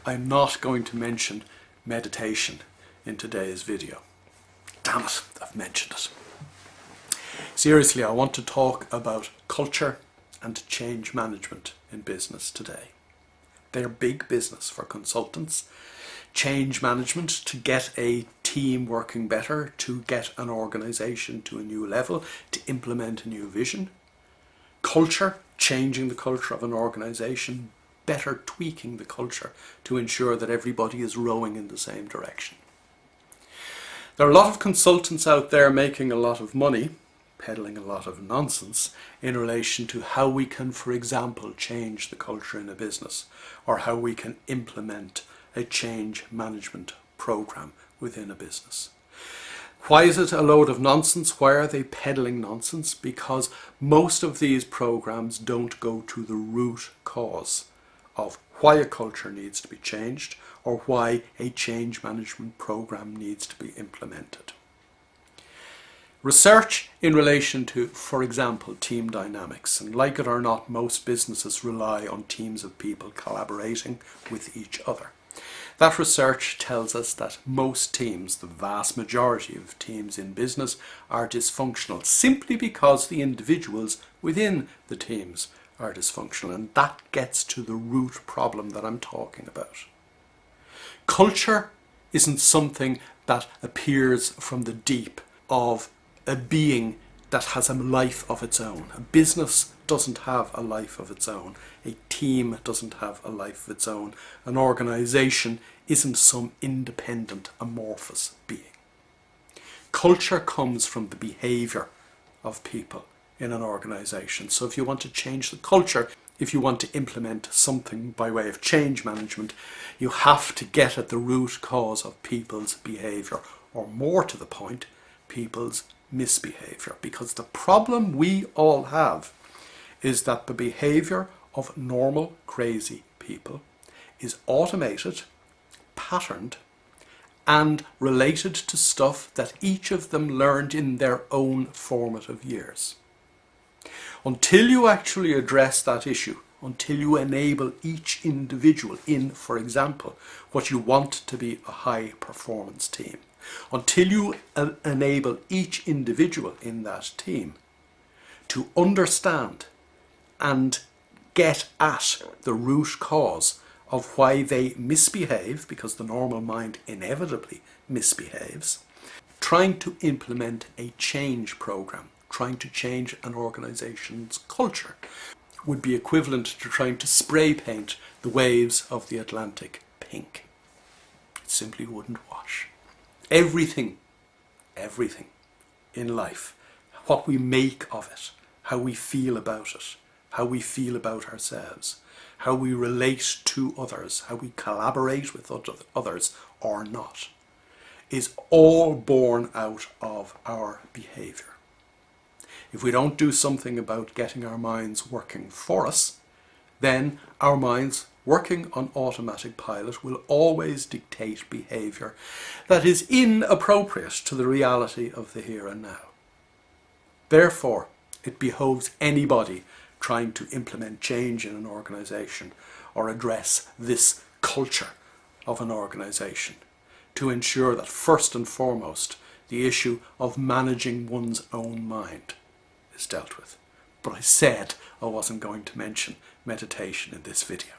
I'm not going to mention meditation in today's video. Damn it, I've mentioned it. Seriously, I want to talk about culture and change management in business today. They're big business for consultants. Change management to get a team working better, to get an organisation to a new level, to implement a new vision. Culture, changing the culture of an organisation, better tweaking the culture to ensure that everybody is rowing in the same direction. There are a lot of consultants out there making a lot of money, peddling a lot of nonsense in relation to how we can, for example, change the culture in a business, or how we can implement a change management program within a business. Why is it a load of nonsense? Why are they peddling nonsense? Because most of these programs don't go to the root cause of why a culture needs to be changed or why a change management program needs to be implemented. Research in relation to, for example, team dynamics, and like it or not, most businesses rely on teams of people collaborating with each other. That research tells us that most teams, the vast majority of teams in business, are dysfunctional simply because the individuals within the teams are dysfunctional, and that gets to the root problem that I'm talking about. Culture isn't something that appears from the deep of a being that has a life of its own. A business doesn't have a life of its own. A team doesn't have a life of its own. An organisation isn't some independent, amorphous being. Culture comes from the behaviour of people in an organisation. So if you want to change the culture, if you want to implement something by way of change management, you have to get at the root cause of people's behaviour, or more to the point, people's misbehaviour. Because the problem we all have is that the behaviour of normal, crazy people is automated, patterned, and related to stuff that each of them learned in their own formative years. Until you actually address that issue, until you enable each individual in, for example, what you want to be a high performance team, until you enable each individual in that team to understand and get at the root cause of why they misbehave, because the normal mind inevitably misbehaves, trying to implement a change program, trying to change an organization's culture, would be equivalent to trying to spray paint the waves of the Atlantic pink. It simply wouldn't wash. Everything in life, what we make of it, how we feel about it, how we feel about ourselves, how we relate to others, how we collaborate with others or not, is all born out of our behaviour. If we don't do something about getting our minds working for us, then our minds working on automatic pilot will always dictate behaviour that is inappropriate to the reality of the here and now. Therefore, it behoves anybody trying to implement change in an organisation or address this culture of an organisation to ensure that first and foremost the issue of managing one's own mind is dealt with. But I said I wasn't going to mention meditation in this video.